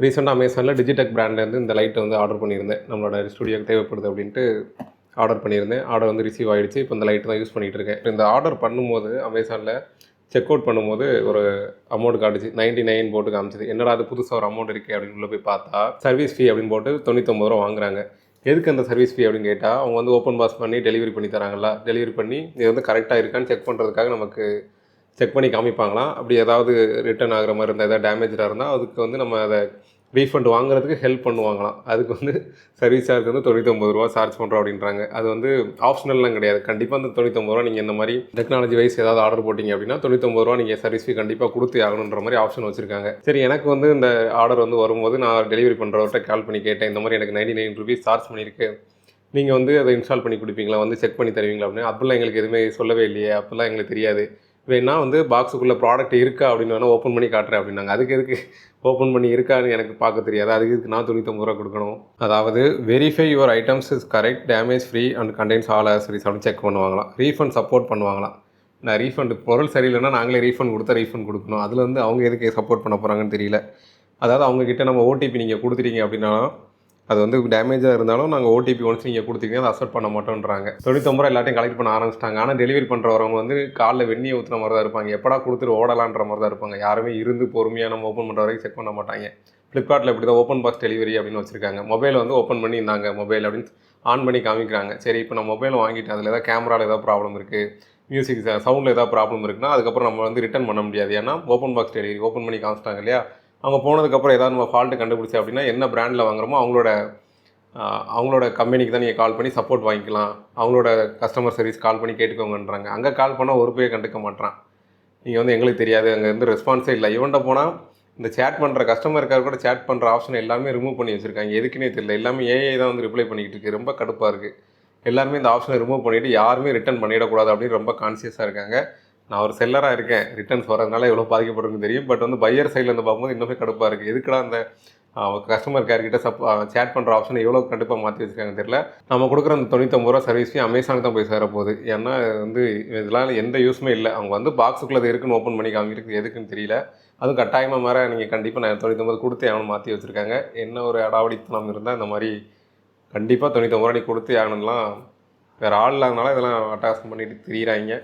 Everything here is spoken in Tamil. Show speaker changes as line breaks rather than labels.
ரீசெண்டாக அமேசானில் டிஜிடெக் பிராண்ட்லேருந்து இந்த லைட்டை வந்து ஆர்டர் பண்ணியிருந்தேன். நம்மளோட ஸ்டுடியோக்கு தேவைப்படுது அப்படின்ட்டு ஆர்டர் பண்ணியிருந்தேன். ஆர்டர் வந்து ரிசீவ் ஆகிடுச்சு. இப்போ இந்த லைட்டு தான் யூஸ் பண்ணிகிட்டு இருக்கேன். இந்த ஆர்டர் பண்ணும்போது அமேசானில் செக் அவுட் பண்ணும்போது ஒரு அமௌண்ட் காட்டுச்சு, 99 போட்டு காமிச்சிது. என்னடா அது புதுசாக ஒரு அமௌண்ட் இருக்குது அப்படின்னு உள்ள போய் பார்த்தா சர்வீஸ் ஃபீ அப்படின்னு போட்டு 99 ரூபா வாங்குறாங்க. எதுக்கு அந்த சர்வீஸ் ஃபீ அப்படின்னு கேட்டால், அவங்க வந்து ஓப்பன் பாக்ஸ் பண்ணி டெலிவரி பண்ணி தராங்களா, டெலிவரி பண்ணி இது வந்து கரெக்டாக இருக்கான்னு செக் பண்ணுறதுக்காக நமக்கு செக் பண்ணி காமிப்பாங்களாம். அப்படி ஏதாவது ரிட்டர்ன் ஆகிற மாதிரி இருந்தால், எதாவது டேமேஜாக இருந்தால் அதுக்கு வந்து நம்ம அதை ரீஃபண்ட் வாங்குறதுக்கு ஹெல்ப் பண்ணுவாங்களாம். அதுக்கு வந்து சர்வீஸ் சார்ஜ் வந்து 99 ரூபா சார்ஜ் பண்ணுறோம் அப்படின்றாங்க. அது வந்து ஆப்ஷனல்லாம் கிடையாது. கண்டிப்பாக அந்த 99 ரூபா நீங்கள் இந்த மாதிரி டெக்னாலஜி வைஸ் ஏதாவது ஆர்டர் போட்டிங்க அப்படின்னா 99 ரூபா நீங்கள் சர்வீஸ் ஃபீ கண்டிப்பாக கொடுத்து ஆகணுன்ற மாதிரி ஆப்ஷன் வச்சுருக்காங்க. சரி, எனக்கு வந்து இந்த ஆர்டர் வந்து வரும்போது நான் டெலிவரி பண்ணுறவர்கிட்ட கால் பண்ணி கேட்டேன், இந்த மாதிரி எனக்கு 99 ருபீஸ் சார்ஜ் பண்ணியிருக்கு, நீங்கள் வந்து அதை இன்ஸ்டால் பண்ணி கொடுப்பீங்களா, வந்து செக் பண்ணி தருவீங்களா அப்படின்னு. அப்படிலாம் எங்களுக்கு எதுவுமே சொல்லவே இல்லையே, அப்போல்லாம் எங்களுக்கு தெரியாது. வேணா வந்து பாக்ஸுக்குள்ளே ப்ராடக்ட் இருக்கா அப்படின்னு வேணால் ஓப்பன் பண்ணி காட்டுறேன் அப்படின்னாங்க. அதுக்கு எதுக்கு ஓப்பன் பண்ணி இருக்கான்னு எனக்கு பார்க்க தெரியாது, அதுக்கு நான் 99 ரூபா கொடுக்கணும். அதாவது verify your items is correct, damage free and contains all ஆக்சரிஸ் அப்படின்னு செக் பண்ணுவாங்களாம். ரீஃபண்ட் சப்போர்ட் பண்ணுவாங்களாம். நான் ரீஃபண்ட் பொருள் சரியில்லைன்னா நாங்களே ரீஃபண்ட் கொடுத்தா ரீஃபண்ட் கொடுக்கணும். அதில் வந்து அவங்க எதுக்கு சப்போர்ட் பண்ண போகிறாங்கன்னு தெரியல. அதாவது அவங்கக்கிட்ட நம்ம ஓடிபி நீங்கள் கொடுத்துட்டீங்க அப்படின்னா, அது வந்து டேமேஜாக இருந்தாலும் நாங்கள் ஓடிபி ஒன்ஸ் நீங்கள் கொடுத்தீங்கன்னா அதை அக்செப்ட் பண்ண மாட்டோன்றாங்க. 99 ரூபா எல்லாத்தையும் கலெக்ட் பண்ண ஆரம்பிச்சிட்டாங்க. ஆனால் டெலிவரி பண்ணுறவங்க வந்து காலைல வெந்நியை ஊற்றுன மாதிரி தான் இருப்பாங்க. எப்படா கொடுத்துட்டு ஓடலான்ற மாதிரி தான் இருப்பாங்க. யாருமே இருந்து பொறுமையாக நம்ம ஓப்பன் பண்ணுற வரைக்கும் செக் பண்ண மாட்டாங்க. ஃப்ளிப்கார்ட்டில் இப்படி தான் ஓப்பன் பாக்ஸ் டெலிவரி அப்படின்னு வச்சுருக்காங்க. மொபைலை வந்து ஓப்பன் பண்ணி இருந்தாங்க மொபைல் அப்படின்னு ஆன் பண்ணி காமிக்கிறாங்க. சரி, இப்போ நான் மொபைல் வாங்கிட்டேன், அதில் ஏதாவது கேமராவில் ஏதாவது ப்ராப்ளம் இருக்குது, மியூசிக் சவுண்டில் ஏதாவது ப்ராப்ளம் இருக்குன்னா அதுக்கப்புறம் நம்ம வந்து ரிட்டன் பண்ண முடியாது. ஏன்னா ஓப்பன் பாக்ஸ் டெலிவரி ஓப்பன் பண்ணி காமிச்சிட்டாங்க இல்லையா. அவங்க போனதுக்கப்புறம் ஏதாவது நம்ம ஃபால்ட்டு கண்டுபிடிச்சி அப்படின்னா என்ன பிராண்டில் வாங்குறோமோ அவங்களோட கம்பெனிக்கு தான் நீங்கள் கால் பண்ணி சப்போர்ட் வாங்கிக்கலாம், அவங்களோட கஸ்டமர் சர்வீஸ் கால் பண்ணி கேட்டுக்கோங்கன்றாங்க. அங்கே கால் பண்ணால் ஒரு பேர் கண்டுக்க மாட்டான். நீங்கள் வந்து எங்களுக்கு தெரியாது, அங்கே இருந்து ரெஸ்பான்ஸே இல்லை. இவன்ட்ட போனால் இந்த சேட் பண்ணுற கஸ்டமருக்காக கூட சேட் பண்ணுற ஆப்ஷன் எல்லாமே ரிமூவ் பண்ணி வச்சுருக்காங்க. எதுக்குன்னே தெரியல. எல்லாமே ஏஐ தான் வந்து ரிப்ளை பண்ணிக்கிட்டு இருக்குது. ரொம்ப கடுப்பாக இருக்குது. எல்லாருமே இந்த ஆப்ஷனை ரிமூவ் பண்ணிவிட்டு யாருமே ரிட்டன் பண்ணிடக்கூடாது அப்படின்னு ரொம்ப கான்சியஸாக இருக்காங்க. நான் ஒரு செல்லராக இருக்கேன், ரிட்டர்ன்ஸ் வரதுனால எவ்வளோ பாதிக்கப்படுறதுன்னு தெரியும். பட் வந்து பையர் சைடில் வந்து பார்க்கும்போது இன்னுமே கடுப்பாக இருக்குது. எதுக்குடா அந்த கஸ்டமர் கேர்கிட்ட சேட் பண்ணுற ஆப்ஷனை எவ்வளோ கண்டிப்பாக மாற்றி வச்சுருக்காங்க தெரியல. நம்ம கொடுக்குற அந்த 99 ரூபா சர்வீஸ் ஃபீ அமேசானுக்கு தான் போய் சேரப்போகுது. ஏன்னா வந்து இதெல்லாம் எந்த யூஸுமே இல்லை. அவங்க வந்து பாக்ஸுக்குள்ளே அது இருக்குன்னு ஓப்பன் பண்ணி காமிக்கிறது எதுக்குன்னு தெரியல. அதுவும் கட்டாயமாக மேலே நீங்கள் கண்டிப்பாக நான் 99 கொடுத்து ஆகணும் மாற்றி வச்சுருக்காங்க. என்ன ஒரு அடாவடித்தனம் இருந்தால் இந்த மாதிரி கண்டிப்பாக 99 ரூபா நீ கொடுத்து ஆகணும்லாம் வேறு ஆள் இல்லாதனால இதெல்லாம் அட்டகாசம் பண்ணிட்டு திரியிறாங்க.